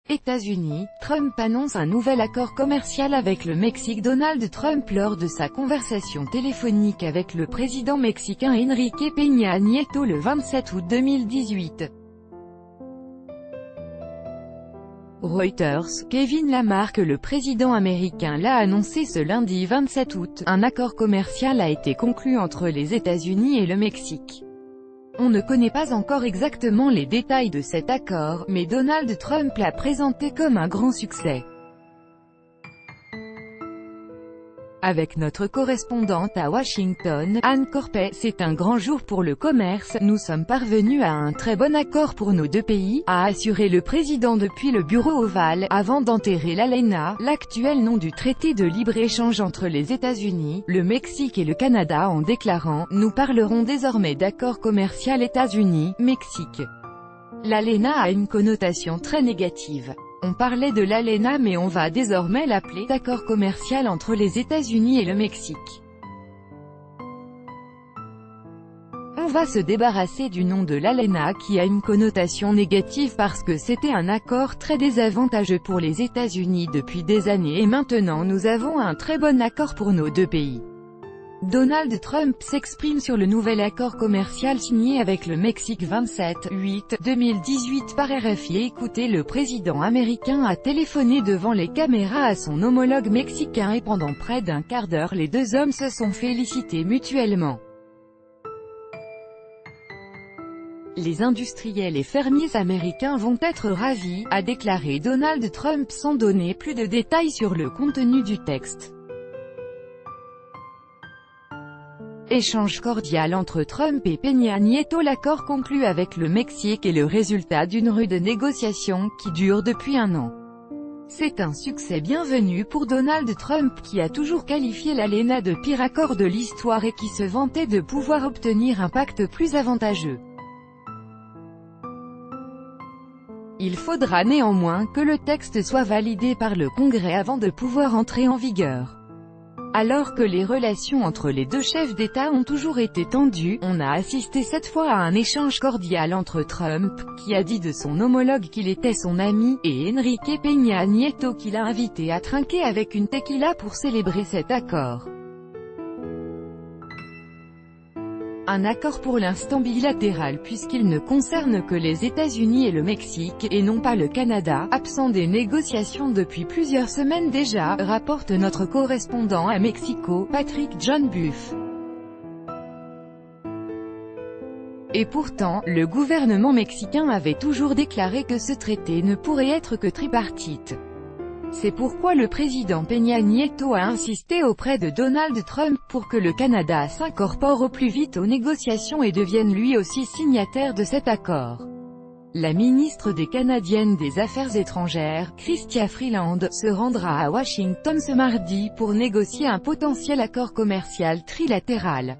États-Unis, Trump annonce un nouvel accord commercial avec le Mexique. Donald Trump lors de sa conversation téléphonique avec le président mexicain Enrique Peña Nieto le 27 août 2018. Reuters, Kevin Lamarck, le président américain, l'a annoncé ce lundi 27 août, un accord commercial a été conclu entre les États-Unis et le Mexique. On ne connaît pas encore exactement les détails de cet accord, mais Donald Trump l'a présenté comme un grand succès. Avec notre correspondante à Washington, Anne Corpet, c'est un grand jour pour le commerce, nous sommes parvenus à un très bon accord pour nos deux pays, a assuré le président depuis le bureau ovale, avant d'enterrer l'ALENA, l'actuel nom du traité de libre-échange entre les États-Unis, le Mexique et le Canada, en déclarant « Nous parlerons désormais d'accord commercial États-Unis-Mexique ». L'ALENA a une connotation très négative. On parlait de l'ALENA mais on va désormais l'appeler « Accord commercial entre les États-Unis et le Mexique ». On va se débarrasser du nom de l'ALENA qui a une connotation négative parce que c'était un accord très désavantageux pour les États-Unis depuis des années et maintenant nous avons un très bon accord pour nos deux pays. Donald Trump s'exprime sur le nouvel accord commercial signé avec le Mexique 27-08-2018 par RFI. Écoutez, le président américain a téléphoné devant les caméras à son homologue mexicain et pendant près d'un quart d'heure les deux hommes se sont félicités mutuellement. Les industriels et fermiers américains vont être ravis, a déclaré Donald Trump sans donner plus de détails sur le contenu du texte. Échange cordial entre Trump et Peña Nieto. L'accord conclu avec le Mexique est le résultat d'une rude négociation qui dure depuis un an. C'est un succès bienvenu pour Donald Trump qui a toujours qualifié l'ALENA de pire accord de l'histoire et qui se vantait de pouvoir obtenir un pacte plus avantageux. Il faudra néanmoins que le texte soit validé par le Congrès avant de pouvoir entrer en vigueur. Alors que les relations entre les deux chefs d'État ont toujours été tendues, on a assisté cette fois à un échange cordial entre Trump, qui a dit de son homologue qu'il était son ami, et Enrique Peña Nieto qui l'a invité à trinquer avec une tequila pour célébrer cet accord. Un accord pour l'instant bilatéral puisqu'il ne concerne que les États-Unis et le Mexique, et non pas le Canada, absent des négociations depuis plusieurs semaines déjà, rapporte notre correspondant à Mexico, Patrick John Buff. Et pourtant, le gouvernement mexicain avait toujours déclaré que ce traité ne pourrait être que tripartite. C'est pourquoi le président Peña Nieto a insisté auprès de Donald Trump pour que le Canada s'incorpore au plus vite aux négociations et devienne lui aussi signataire de cet accord. La ministre des Canadiennes des Affaires étrangères, Chrystia Freeland, se rendra à Washington ce mardi pour négocier un potentiel accord commercial trilatéral.